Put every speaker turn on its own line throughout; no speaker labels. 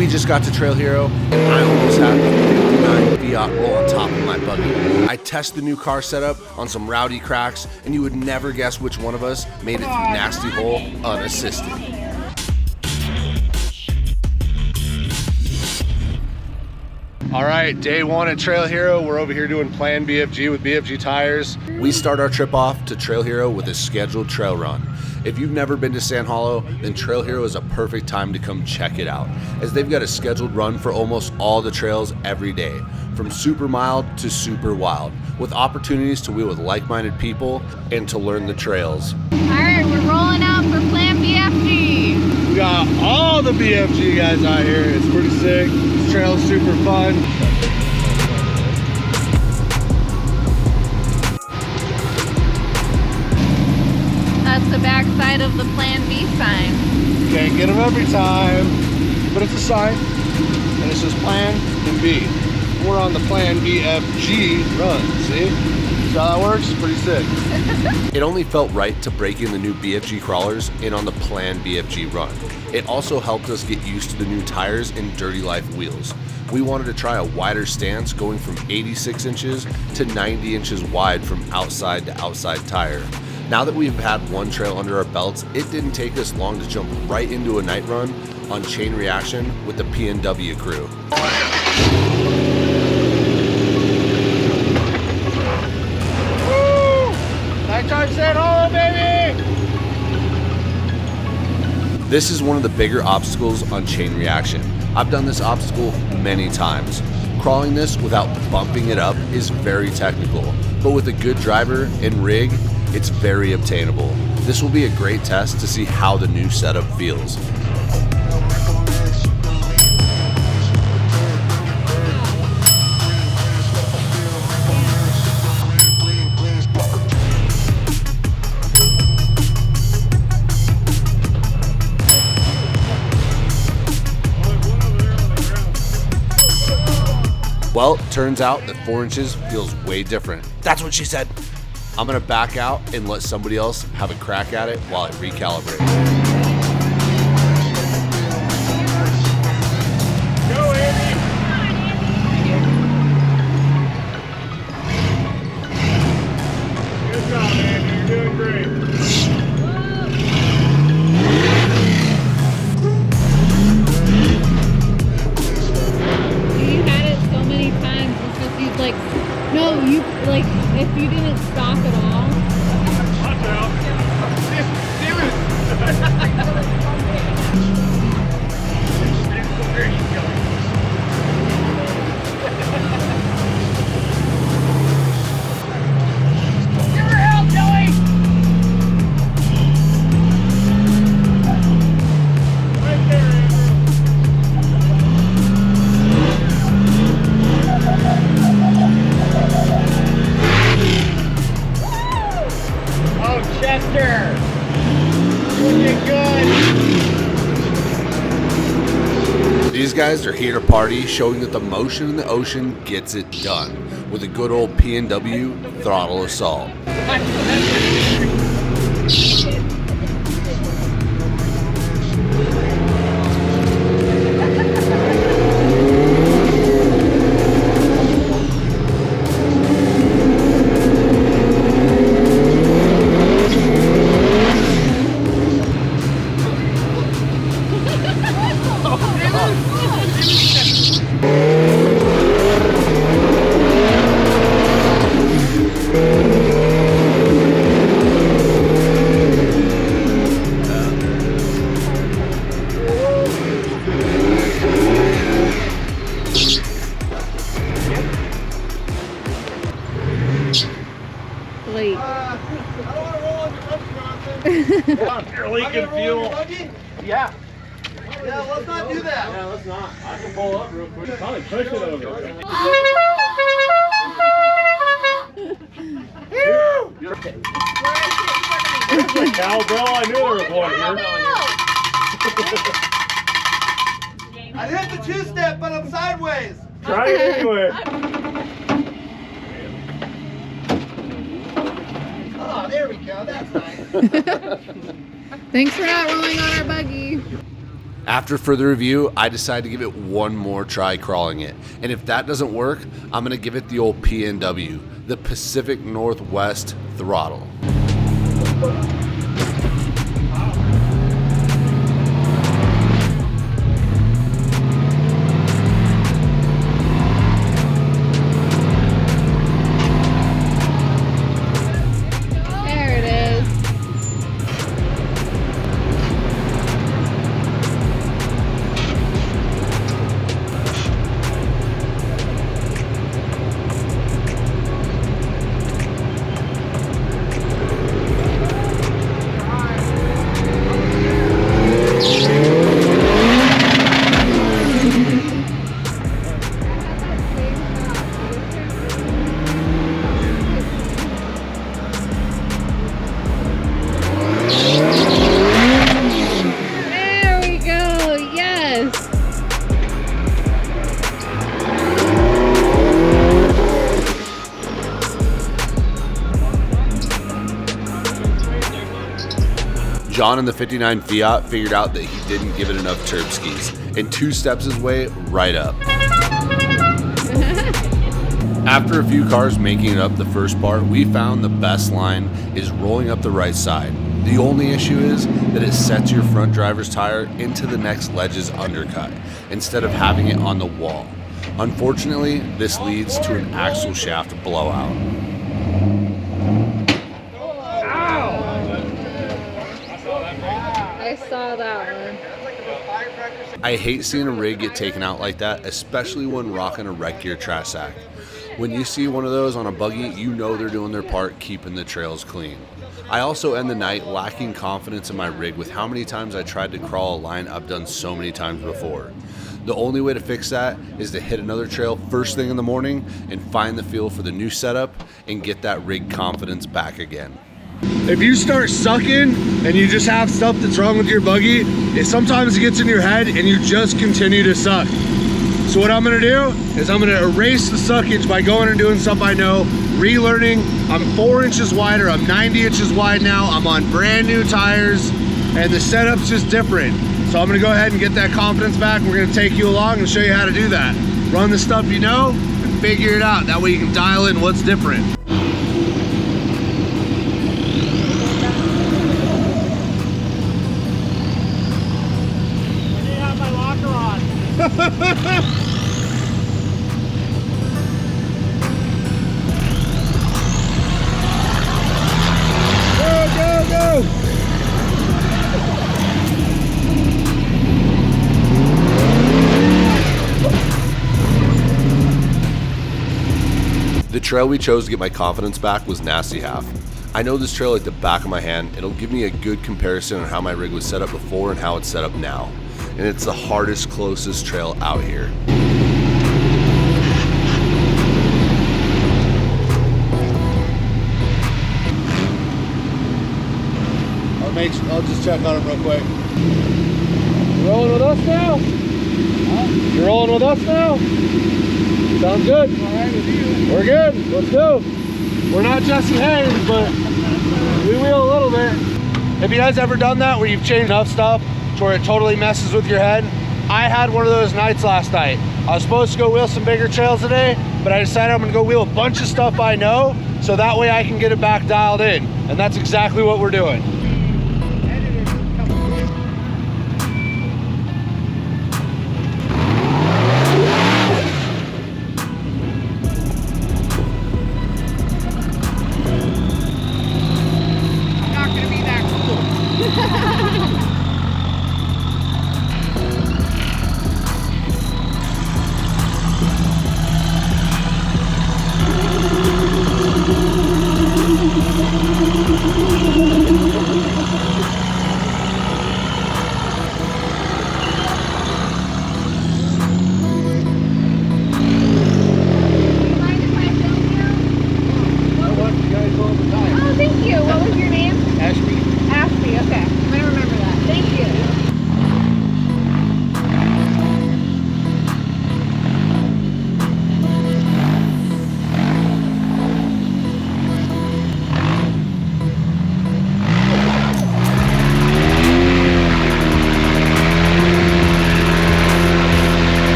We just got to Trail Hero, and I almost had a 59 Fiat roll on top of my buggy. I tested the new car setup on some rowdy cracks, and you would never guess which one of us made it through Nasty Hole unassisted. All right, day one at Trail Hero. We're over here doing PlanB-FG with BFG Tires. We start our trip off to Trail Hero with a scheduled trail run. If you've never been to Sand Hollow, then Trail Hero is a perfect time to come check it out, as they've got a scheduled run for almost all the trails every day, from super mild to super wild, with opportunities to wheel with like-minded people and to learn the trails.
All right, we're rolling out for PlanB-FG.
We got all the BFG guys out here. It's pretty sick. This trail is super fun.
That's the back side of the PlanB sign.
Can't get them every time, but it's a sign, and it says Plan and B. We're on the PlanB-FG run, see? See how that works? Pretty sick. It only felt right to break in the new BFG crawlers in on the PlanB-FG run. It also helped us get used to the new tires and Dirty Life wheels. We wanted to try a wider stance, going from 86 inches to 90 inches wide from outside to outside tire. Now that we've had one trail under our belts, it didn't take us long to jump right into a night run on chain reaction with the PNW crew. Woo! Nighttime Sand Hollow, baby! This is one of the bigger obstacles on chain reaction. I've done this obstacle many times. Crawling this without bumping it up is very technical, but with a good driver and rig, it's very obtainable. This will be a great test to see how the new setup feels. Well, turns out that 4 inches feels way different. That's what she said. I'm gonna back out and let somebody else have a crack at it while I recalibrate.
Go, Andy! Good job, Andy. You're doing great.
You had it so many times. It's just you'd like, no, you like if you didn't stop at all.
Watch out. There you go. Give her help, Joey! Right there, Oh, Chester! Looking good!
These guys are here to party, showing that the motion in the ocean gets it done with a good old PNW throttle assault.
Late.
I don't want to roll on your buggy, Bronson. You're leaking fuel. Yeah.
Yeah, let's not do that.
Yeah, let's not. I can pull up real quick. Probably push it over. There's the cowbell. I knew there was one here.
I hit the two-step, but I'm sideways.
Try it anyway.
Oh, there we go. That's nice.
Thanks for not rolling on our buggy.
After further review, I decided to give it one more try crawling it. And if that doesn't work, I'm gonna give it the old PNW, the Pacific Northwest throttle. John in the 59 Fiat figured out that he didn't give it enough turb skis and 2 steps his way right up. After a few cars making it up the first part, we found the best line is rolling up the right side. The only issue is that it sets your front driver's tire into the next ledge's undercut instead of having it on the wall. Unfortunately, this leads to an axle shaft blowout.
I saw that one.
I hate seeing a rig get taken out like that, especially when rocking a wreck gear trash sack. When you see one of those on a buggy, you know they're doing their part keeping the trails clean. I also end the night lacking confidence in my rig with how many times I tried to crawl a line I've done so many times before. The only way to fix that is to hit another trail first thing in the morning and find the feel for the new setup and get that rig confidence back again.
If you start sucking and you just have stuff that's wrong with your buggy, sometimes it gets in your head and you just continue to suck. So what I'm gonna do is I'm gonna erase the suckage by going and doing stuff I know, relearning. I'm 4 inches wider, I'm 90 inches wide now, I'm on brand new tires, and the setup's just different. So I'm gonna go ahead and get that confidence back. We're gonna take you along and show you how to do that. Run the stuff you know and figure it out. That way you can dial in what's different. Go!
The trail we chose to get my confidence back was Nasty Half. I know this trail like the back of my hand. It'll give me a good comparison on how my rig was set up before and how it's set up now. And it's the hardest, closest trail out here.
I'll just check on him real quick. You rolling with us now? Huh? You rolling with us now? Sounds good. All right with you. We're good. Let's go. We're not Jesse Haynes, but we wheel a little bit. Have you guys ever done that where you've changed enough stuff to where it totally messes with your head? I had one of those nights last night. I was supposed to go wheel some bigger trails today, but I decided I'm gonna go wheel a bunch of stuff I know, so that way I can get it back dialed in. And that's exactly what we're doing.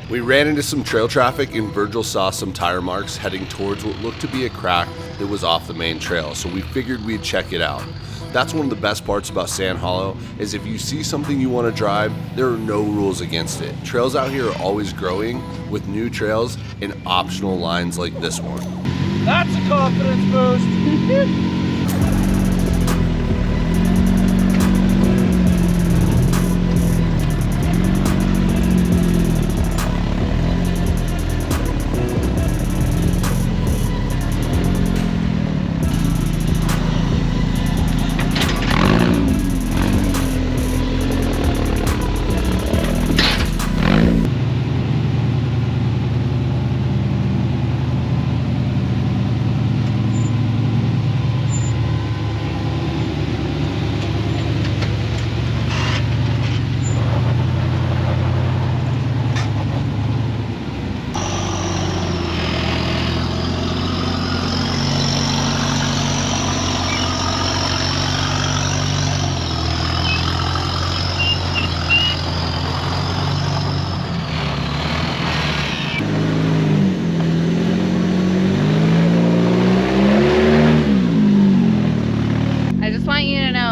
We ran into some trail traffic and Virgil saw some tire marks heading towards what looked to be a crack that was off the main trail, so we figured we'd check it out. That's one of the best parts about Sand Hollow, is if you see something you want to drive, there are no rules against it. Trails out here are always growing with new trails and optional lines like this one.
That's a confidence boost.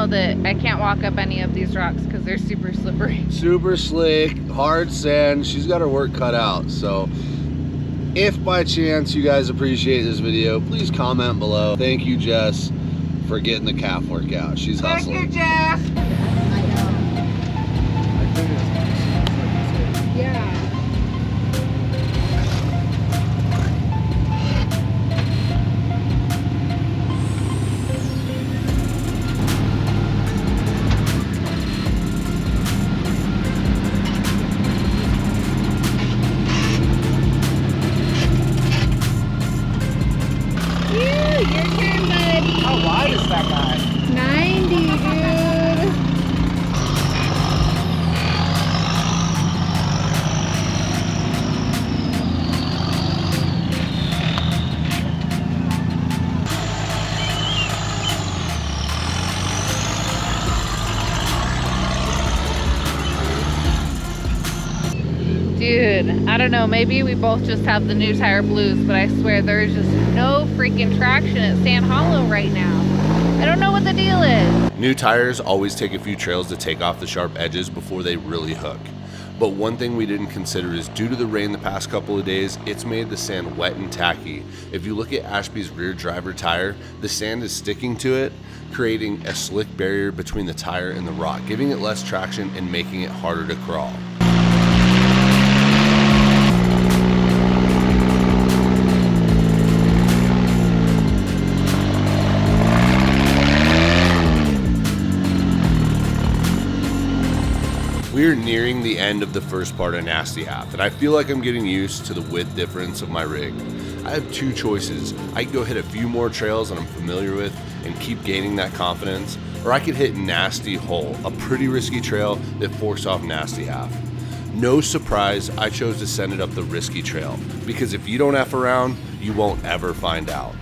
That I can't walk up any of these rocks because they're super slippery.
Super slick, hard sand. She's got her work cut out. So if by chance you guys appreciate this video, please comment below. Thank you, Jess, for getting the calf workout. She's hustling.
Thank you, Jess.
Yeah. Your turn, bud.
How wide is that guy?
90, dude. Dude, I don't know, maybe we both just have the new tire blues, but I swear there's just no freaking traction at Sand Hollow right now. I don't know what the deal is.
New tires always take a few trails to take off the sharp edges before they really hook. But one thing we didn't consider is due to the rain the past couple of days, it's made the sand wet and tacky. If you look at Ashby's rear driver tire, the sand is sticking to it, creating a slick barrier between the tire and the rock, giving it less traction and making it harder to crawl. We're nearing the end of the first part of Nasty Half, and I feel like I'm getting used to the width difference of my rig. I have two choices. I can go hit a few more trails that I'm familiar with and keep gaining that confidence, or I could hit Nasty Hole, a pretty risky trail that forks off Nasty Half. No surprise, I chose to send it up the risky trail, because if you don't F around, you won't ever find out.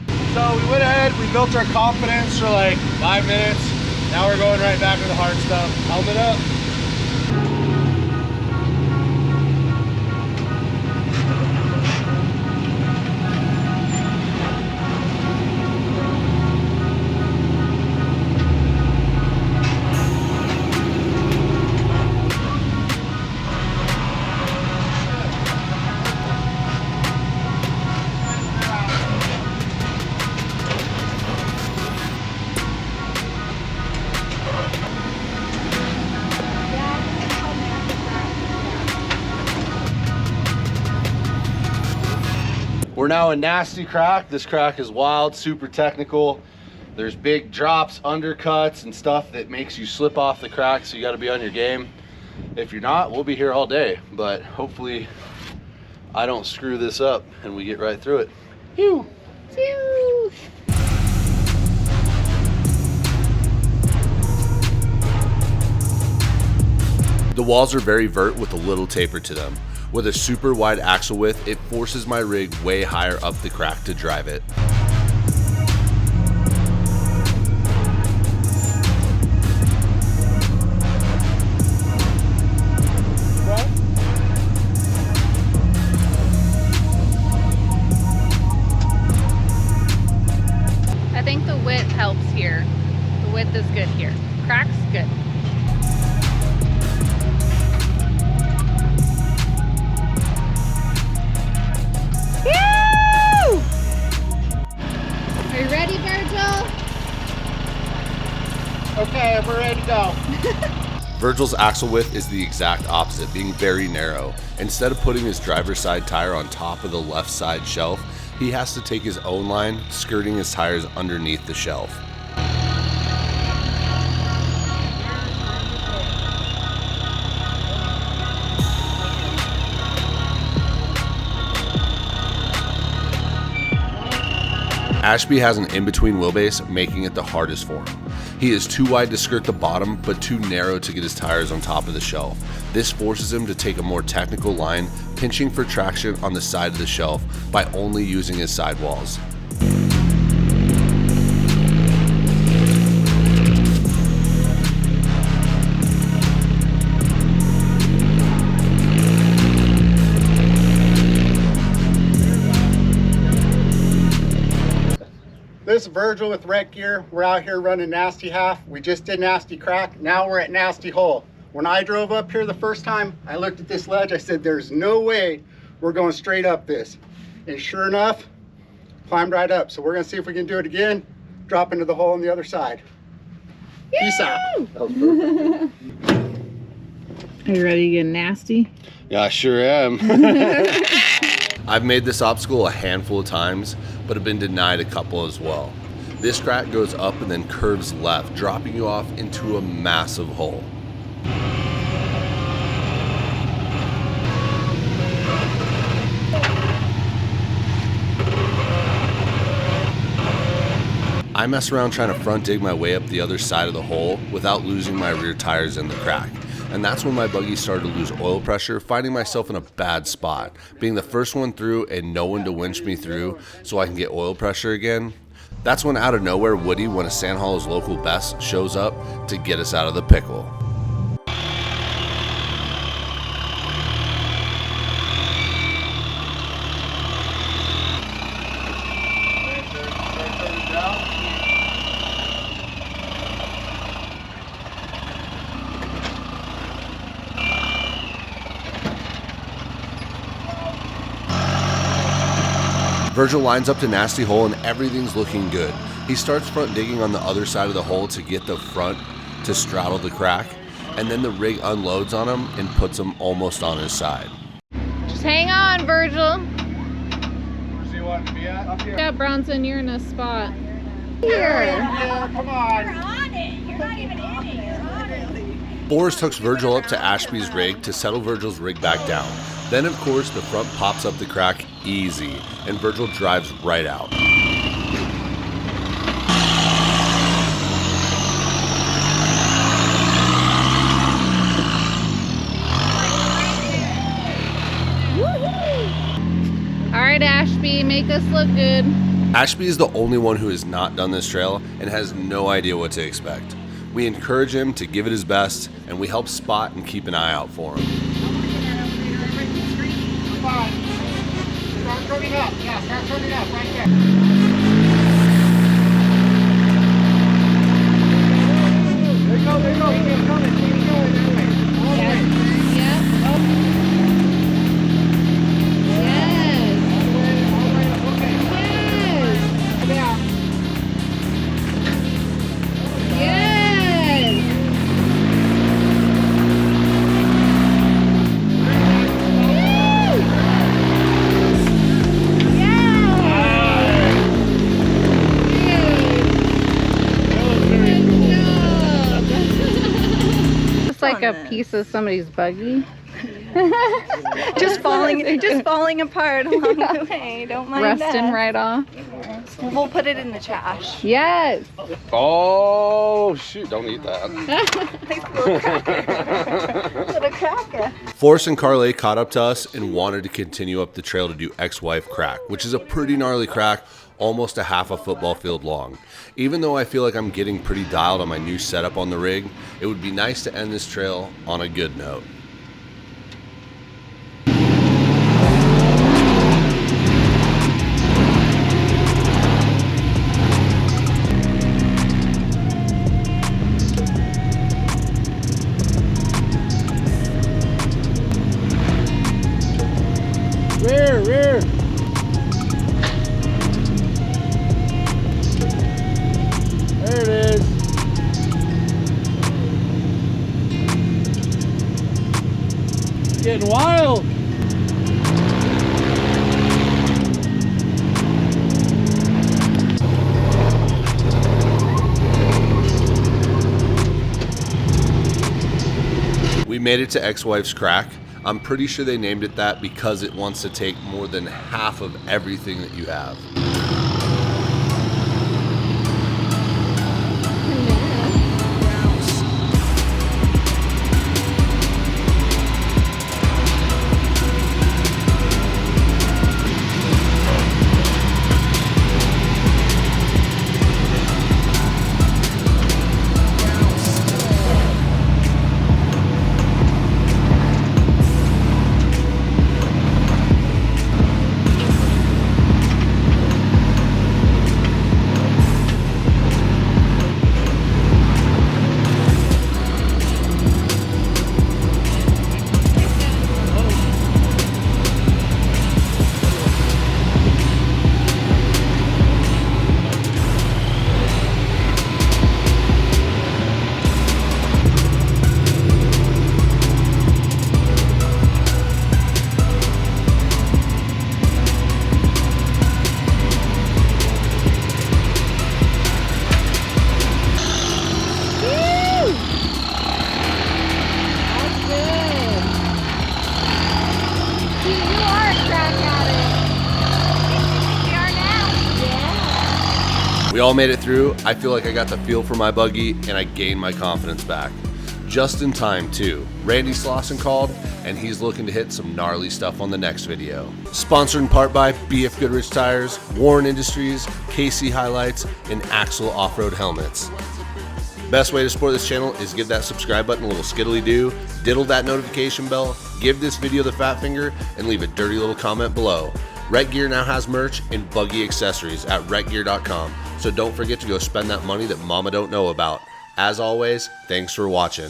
So we went ahead, we built our confidence for like 5 minutes. Now we're going right back to the hard stuff. Helmet up. We're now in Nasty Crack. This crack is wild, super technical. There's big drops, undercuts, and stuff that makes you slip off the crack, so you gotta be on your game. If you're not, we'll be here all day, but hopefully I don't screw this up and we get right through it. Phew.
Phew.
The walls are very vert with a little taper to them. With a super wide axle width, it forces my rig way higher up the crack to drive it.
Virgil's axle width is the exact opposite, being very narrow. Instead of putting his driver's side tire on top of the left side shelf, he has to take his own line, skirting his tires underneath the shelf. Ashby has an in-between wheelbase, making it the hardest for him. He is too wide to skirt the bottom, but too narrow to get his tires on top of the shelf. This forces him to take a more technical line, pinching for traction on the side of the shelf by only using his sidewalls.
This is Virgil with Wreck Gear. We're out here running Nasty Half. We just did Nasty Crack. Now we're at Nasty Hole. When I drove up here the first time, I looked at this ledge. I said, there's no way we're going straight up this. And sure enough, climbed right up. So we're going to see if we can do it again. Drop into the hole on the other side. Peace out. That was perfect.
Are you ready to get nasty?
Yeah, I sure am. I've made this obstacle a handful of times, but have been denied a couple as well. This crack goes up and then curves left, dropping you off into a massive hole. I mess around trying to front dig my way up the other side of the hole without losing my rear tires in the crack. And that's when my buggy started to lose oil pressure, finding myself in a bad spot. Being the first one through and no one to winch me through so I can get oil pressure again. That's when out of nowhere, Woody, one of Sand Hollow's local bests, shows up to get us out of the pickle. Virgil lines up to Nasty Hole and everything's looking good. He starts front digging on the other side of the hole to get the front to straddle the crack, and then the rig unloads on him and puts him almost on his side.
Just hang on, Virgil.
Where's he wanting to be at? Up here.
Yeah, Bronson, you're in a spot.
Yeah, come on.
You're on it. You're not even in it. You're on it.
Forrest hooks Virgil up to Ashby's rig to settle Virgil's rig back down. Then, of course, the front pops up the crack easy, and Virgil drives right out.
All right, Ashby, make us look good.
Ashby is the only one who has not done this trail and has no idea what to expect. We encourage him to give it his best, and we help spot and keep an eye out for him.
Start turning up. Yeah, start turning up right there. There you go, there you go. Keep coming, keep going that way. All the way.
Yes. Oh. Yes.
All the way, okay.
Yes.
Yeah.
Yes. It's like a piece of somebody's buggy.
Just falling apart along the way. Don't mind
Rusting
that.
right off.
We'll put it in the trash.
Yes.
Oh, shoot, don't eat that.
Little cracker.
Forrest and Carly caught up to us and wanted to continue up the trail to do Ex-Wife Crack, which is a pretty gnarly crack, almost a half a football field long. Even though I feel like I'm getting pretty dialed on my new setup on the rig, it would be nice to end this trail on a good note.
Rear. There it is.
getting wild.
We made it to ex-wife's crack. I'm pretty sure they named it that because it wants to take more than half of everything that you have. We all made it through. I feel like I got the feel for my buggy and I gained my confidence back. Just in time too. Randy Slauson called and he's looking to hit some gnarly stuff on the next video. Sponsored in part by BFGoodrich Tires, Warren Industries, KC HiLites, and Axle Off-Road Helmets. Best way to support this channel is give that subscribe button a little skiddly do, diddle that notification bell, give this video the fat finger, and leave a dirty little comment below. Rec Gear now has merch and buggy accessories at recgear.com, so don't forget to go spend that money that mama don't know about. As always, thanks for watching.